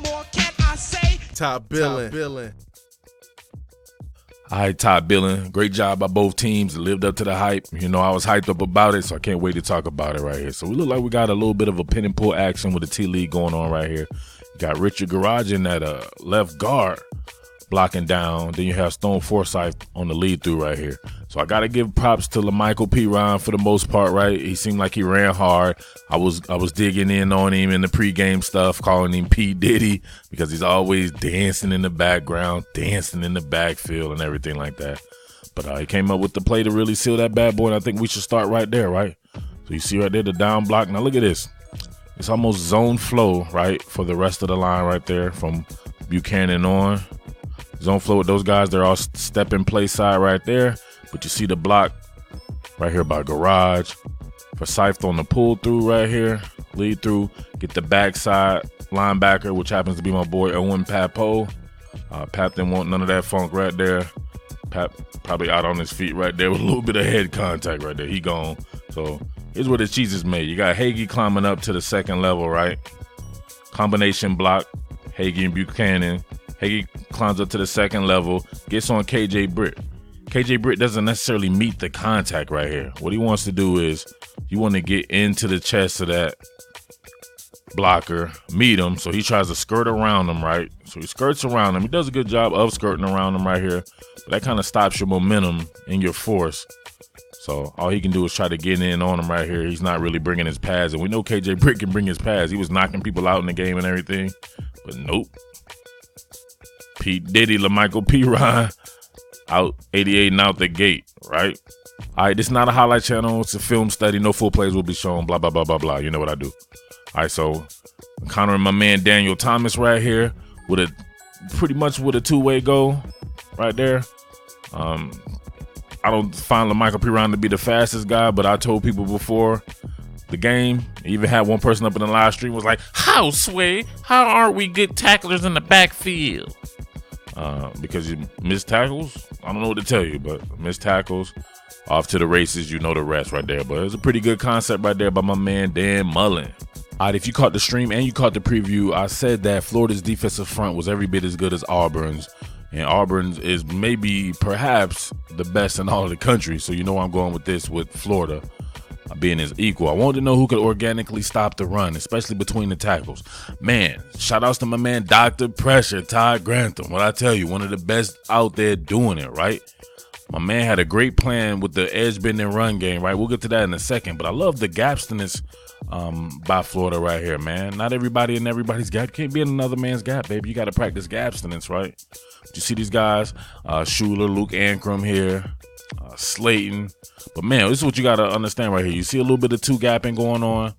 more can I say? Top Billin. All right, Top Billin. Great job by both teams. It lived up to the hype. You know, I was hyped up about it, so I can't wait to talk about it right here. So we look like we got a little bit of a pin and pull action with the T-League going on right here. You got Richard Garage in that left guard blocking down. Then you have Stone Forsythe on the lead through right here. So I got to give props to LaMichael Piron for the most part, right? He seemed like he ran hard. I was digging in on him in the pregame stuff, calling him P. Diddy because he's always dancing in the background, dancing in the backfield and everything like that. But he came up with the play to really seal that bad boy, and I think we should start right there, right? So you see right there the down block. Now look at this. It's almost zone flow, right, for the rest of the line right there from Buchanan on. Zone flow with those guys. They're all step in play side right there. But you see the block right here by Garage. Forsythe on the pull through right here. Lead through. Get the backside linebacker, which happens to be my boy Owen Papo. Pat didn't want none of that funk right there. Pat probably out on his feet right there with a little bit of head contact right there. He gone. So here's where the cheese is made. You got Hagee climbing up to the second level, right? Combination block. Hagee and Buchanan. Hagee climbs up to the second level. Gets on KJ Britt. KJ Britt doesn't necessarily meet the contact right here. What he wants to do is you want to get into the chest of that blocker, meet him. So he tries to skirt around him, right? So he skirts around him. He does a good job of skirting around him right here. But that kind of stops your momentum and your force. So all he can do is try to get in on him right here. He's not really bringing his pads. And we know KJ Britt can bring his pads. He was knocking people out in the game and everything. But nope. Pete Diddy, LaMichael Piron. Out 88 and out the gate, right? All right, this is not a highlight channel. It's a film study. No full plays will be shown. Blah, blah, blah, blah, blah. You know what I do. All right, so encountering my man Daniel Thomas right here with a pretty much with a two-way goal right there. I don't find LaMichael Piron to be the fastest guy, but I told people before the game, even had one person up in the live stream was like, how, Sway? How aren't we good tacklers in the backfield? Because you miss tackles. I don't know what to tell you, but miss tackles, off to the races, you know the rest right there. But it was a pretty good concept right there by my man Dan Mullen. All right, if you caught the stream and you caught the preview, I said that Florida's defensive front was every bit as good as Auburn's. And Auburn's is maybe, perhaps, the best in all of the country. So you know I'm going with this with Florida being his equal. I wanted to know who could organically stop the run, especially between the tackles. Man, shout outs to my man Dr. Pressure, Todd Grantham. What I tell you, one of the best out there doing it, right? My man had a great plan with the edge bending run game, right? We'll get to that in a second, but I love the gapstiness by Florida right here, man. Not everybody in everybody's gap. Can't be in another man's gap, baby. You got to practice gapstinence, right? You see these guys, Schuler, Luke Ankrum here, Slayton. But, man, this is what you got to understand right here. You see a little bit of two-gapping going on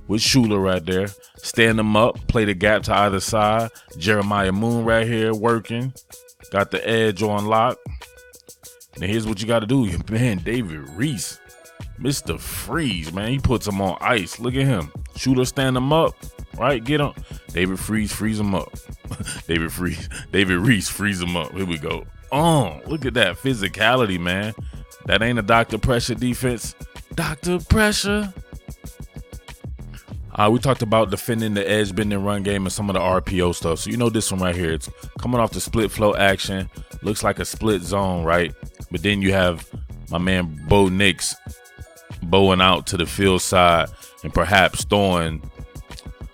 with Schuler right there. Stand them up, play the gap to either side. Jeremiah Moon right here working. Got the edge on lock. Now, here's what you got to do. Man, David Reese, Mr. Freeze, man. He puts him on ice. Look at him. Schuler stand him up, right? Get him. David Freeze, freeze him up. David Reese, freeze him up. Here we go. Oh, look at that physicality, man. That ain't a Dr. Pressure defense. Dr. Pressure. We talked about defending the edge bending run game and some of the RPO stuff. So you know this one right here. It's coming off the split flow action. Looks like a split zone, right? But then you have my man Bo Nix bowing out to the field side and perhaps throwing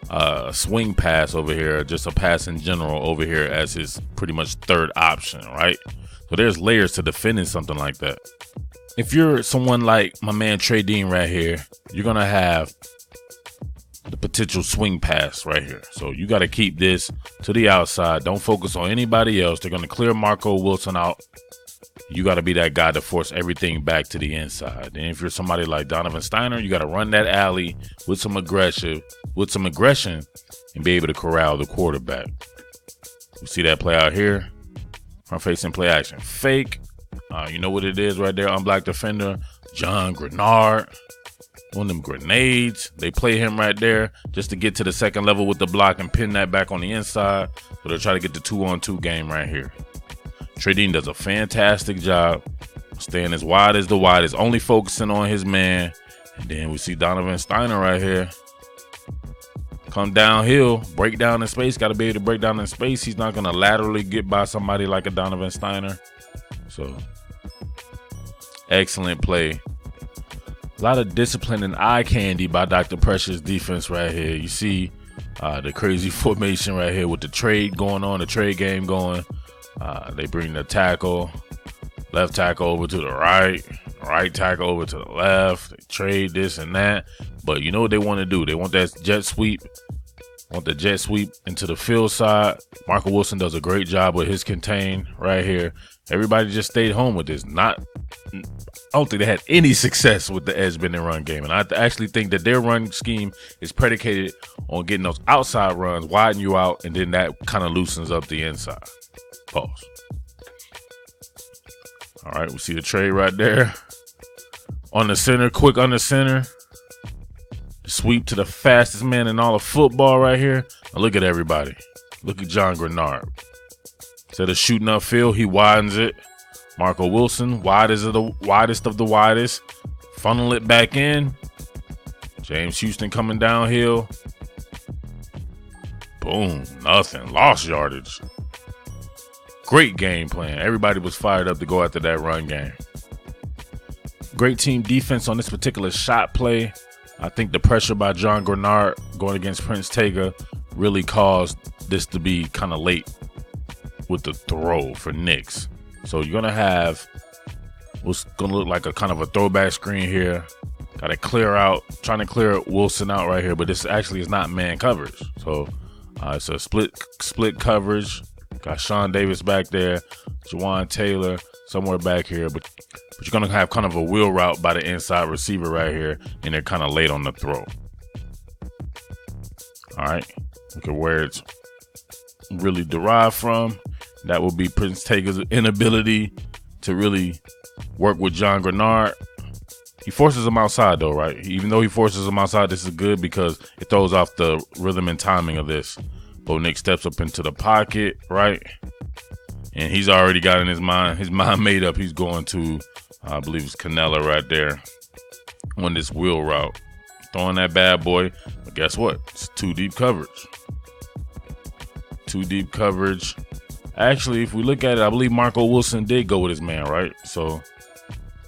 a swing pass over here, just a pass in general over here as his pretty much third option, right? So there's layers to defending something like that. If you're someone like my man Trey Dean right here, you're going to have the potential swing pass right here. So you got to keep this to the outside. Don't focus on anybody else. They're going to clear Marco Wilson out. You got to be that guy to force everything back to the inside. And if you're somebody like Donovan Steiner, you got to run that alley with some aggression and be able to corral the quarterback. You see that play out here? Front facing play action. Fake. You know what it is right there. Unblocked defender. John Grenard. One of them grenades. They play him right there just to get to the second level with the block and pin that back on the inside. So they'll try to get the 2-on-2 game right here. Trey Dean does a fantastic job staying as wide as the widest, only focusing on his man. And then we see Donovan Steiner right here come downhill, break down in space. Got to be able to break down in space. He's not going to laterally get by somebody like a Donovan Steiner. So, excellent play. A lot of discipline and eye candy by Dr. Pressure's defense right here. You see the crazy formation right here with the trade going on, the trade game going. They bring the tackle, left tackle over to the right tackle over to the left. They trade this and that. But you know what they want to do? They want that jet sweep. Want the jet sweep into the field side. Marco Wilson does a great job with his contain right here. Everybody just stayed home with this. I don't think they had any success with the edge bending run game. And I actually think that their run scheme is predicated on getting those outside runs, widen you out, and then that kind of loosens up the inside. Pause. All right, we see the trade right there. On the center, quick on the center. Sweep to the fastest man in all of football right here. Now look at everybody. Look at John Grenard. Instead of shooting upfield, he widens it. Marco Wilson, widest of the widest. Funnel it back in. James Houston coming downhill. Boom, nothing. Lost yardage. Great game plan. Everybody was fired up to go after that run game. Great team defense on this particular shot play. I think the pressure by John Grenard going against Prince Tega really caused this to be kind of late with the throw for Knicks. So you're going to have what's going to look like a kind of a throwback screen here. Got to clear out, trying to clear Wilson out right here, but this actually is not man coverage. So it's a split coverage. Got Sean Davis back there, Jawan Taylor somewhere back here, but you're going to have kind of a wheel route by the inside receiver right here, and they're kind of late on the throw. All right, look at where it's really derived from. That will be Prince Tega's inability to really work with John Grenard. He forces him outside though, right? Even though he forces him outside, this is good because it throws off the rhythm and timing of this. Bo Nick steps up into the pocket, right? And he's already got in his mind made up. He's going to, I believe it's Canella right there on this wheel route. Throwing that bad boy. But guess what? It's too deep coverage. Too deep coverage. Actually, if we look at it, I believe Marco Wilson did go with his man, right? So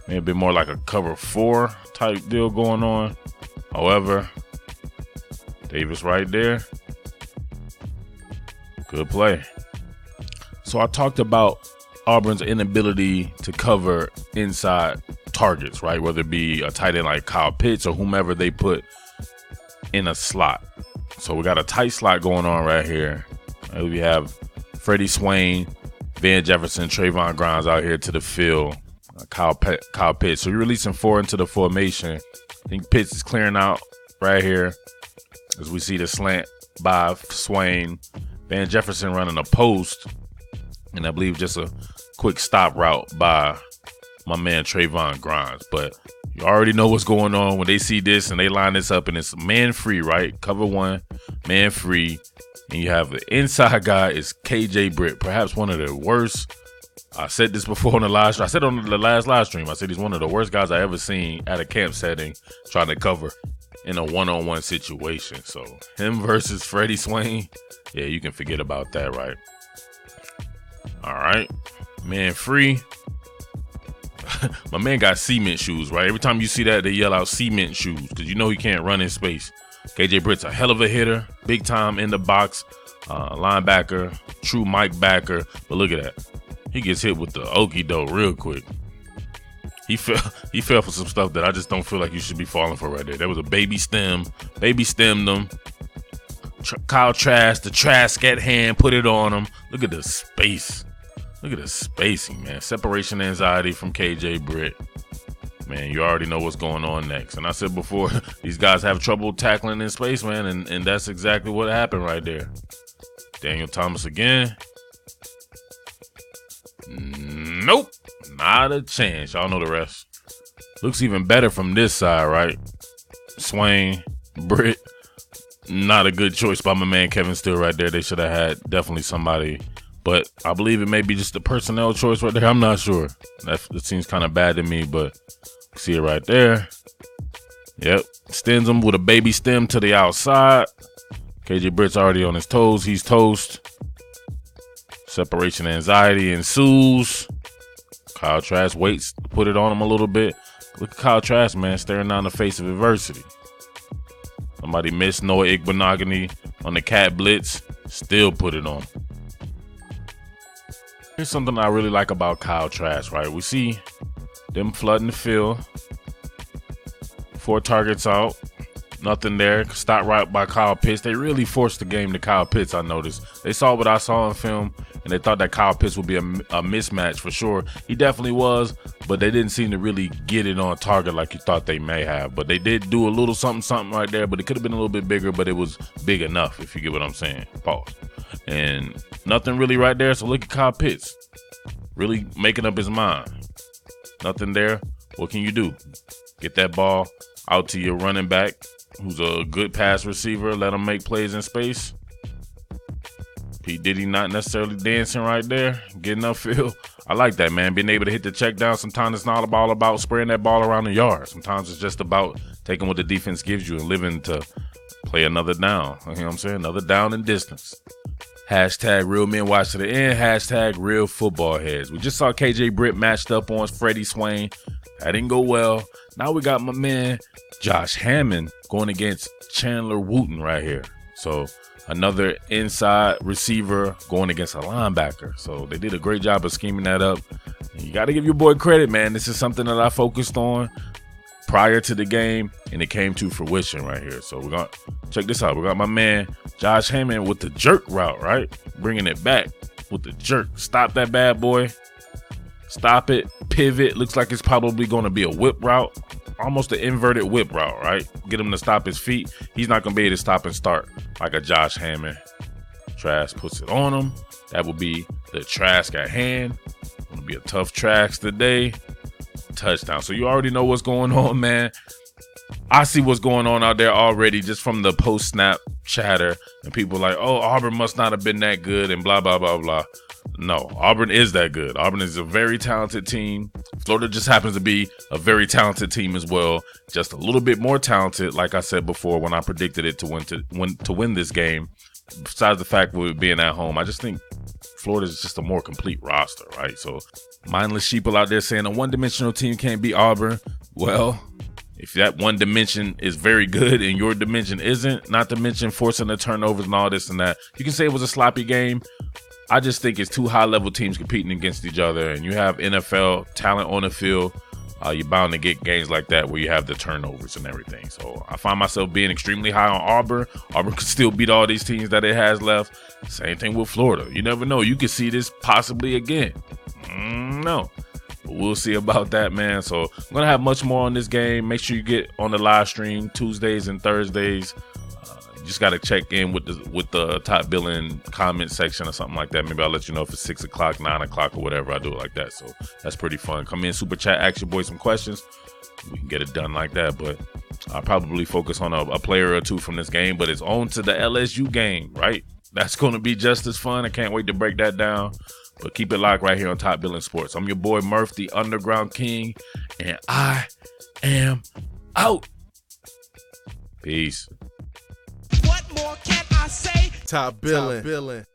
maybe a bit more like a cover 4 type deal going on. However, Davis right there. Good play. So I talked about Auburn's inability to cover inside targets, right? Whether it be a tight end like Kyle Pitts or whomever they put in a slot. So we got a tight slot going on right here. We have Freddie Swain, Van Jefferson, Trayvon Grimes out here to the field. Kyle Pitts. So you're releasing 4 into the formation. I think Pitts is clearing out right here as we see the slant by Swain. Van Jefferson running a post. And I believe just a quick stop route by my man Trayvon Grimes. But you already know what's going on when they see this and they line this up and it's man free, right? Cover 1, man free. And you have the inside guy is KJ Britt, perhaps one of the worst. I said this before on the live stream. I said on the last live stream, I said he's one of the worst guys I ever seen at a camp setting trying to cover in a one-on-one situation. So him versus Freddie Swain, yeah, you can forget about that, right? All right, man free. My man got cement shoes, right? Every time you see that, they yell out cement shoes because you know he can't run in space. KJ Britt's a hell of a hitter, big time in the box, linebacker, true Mike backer. But look at that. He gets hit with the okie doke real quick. He fell for some stuff that I just don't feel like you should be falling for right there. That was a baby stemmed them. Kyle Trask, the Trask at hand, put it on him. Look at the space. Look at the spacing, man. Separation anxiety from KJ Britt. Man, you already know what's going on next. And I said before, these guys have trouble tackling in space, man, and that's exactly what happened right there. Daniel Thomas again. Nope, not a chance. Y'all know the rest. Looks even better from this side, right? Swain, Britt. Not a good choice by my man Kevin Steele right there. They should have had definitely somebody. But I believe it may be just a personnel choice right there. I'm not sure. That seems kind of bad to me, but see it right there. Yep. Stems him with a baby stem to the outside. KJ Britt's already on his toes. He's toast. Separation anxiety ensues. Kyle Trask waits to put it on him a little bit. Look at Kyle Trask, man, staring down the face of adversity. Somebody missed Noah Igbenogany on the cat blitz. Still put it on. Here's something I really like about Kyle Trask, right? We see them flooding the field. 4 targets out. Nothing there. Stopped right by Kyle Pitts. They really forced the game to Kyle Pitts, I noticed. They saw what I saw in film, and they thought that Kyle Pitts would be a mismatch for sure. He definitely was, but they didn't seem to really get it on target like you thought they may have. But they did do a little something right there, but it could have been a little bit bigger, but it was big enough, if you get what I'm saying. Pause. And nothing really right there, so look at Kyle Pitts. Really making up his mind. Nothing there. What can you do? Get that ball out to your running back, who's a good pass receiver. Let him make plays in space. P. Diddy not necessarily dancing right there, getting upfield. I like that, man. Being able to hit the check down. Sometimes it's not all about spraying that ball around the yard. Sometimes it's just about taking what the defense gives you and living to play another down. You know what I'm saying? Another down in distance. Hashtag real men watch to the end. Hashtag real football heads. We just saw KJ Britt matched up on Freddie Swain. That didn't go well. Now we got my man Josh Hammond going against Chandler Wooten right here. So another inside receiver going against a linebacker. So they did a great job of scheming that up. And you got to give your boy credit, man. This is something that I focused on prior to the game, and it came to fruition right here. So we're going to check this out. We got my man Josh Hammond with the jerk route, right? Bringing it back with the jerk. Stop that bad boy. Stop it. Pivot. Looks like it's probably going to be a whip route. Almost an inverted whip route, right? Get him to stop his feet. He's not going to be able to stop and start like a Josh Hammond. Trask puts it on him. That will be the Trask at hand. Going to be a tough Trask today. Touchdown. So you already know what's going on, man. I see what's going on out there already just from the post-snap chatter. And people like, oh, Auburn must not have been that good and blah, blah, blah, blah. No, Auburn is that good. Auburn is a very talented team. Florida just happens to be a very talented team as well. Just a little bit more talented, like I said before when I predicted it to win this game. Besides the fact of it being at home, I just think Florida is just a more complete roster, right? So mindless sheeple out there saying a one-dimensional team can't beat Auburn. Well, if that one dimension is very good and your dimension isn't, not to mention forcing the turnovers and all this and that, you can say it was a sloppy game. I just think it's 2 high-level teams competing against each other, and you have NFL talent on the field. You're bound to get games like that where you have the turnovers and everything. So I find myself being extremely high on Auburn. Auburn could still beat all these teams that it has left. Same thing with Florida. You never know. You could see this possibly again. No. But we'll see about that, man. So I'm going to have much more on this game. Make sure you get on the live stream Tuesdays and Thursdays. Just got to check in with the top billing comment section or something like that. Maybe I'll let you know if it's 6 o'clock, 9 o'clock, or whatever. I do it like that. So that's pretty fun. Come in, super chat, ask your boy some questions. We can get it done like that. But I'll probably focus on a player or two from this game. But it's on to the LSU game, right? That's going to be just as fun. I can't wait to break that down. But keep it locked right here on Top Billin Sports. I'm your boy Murf, the Underground King, and I am out. Peace. What more can I say? Top Billin.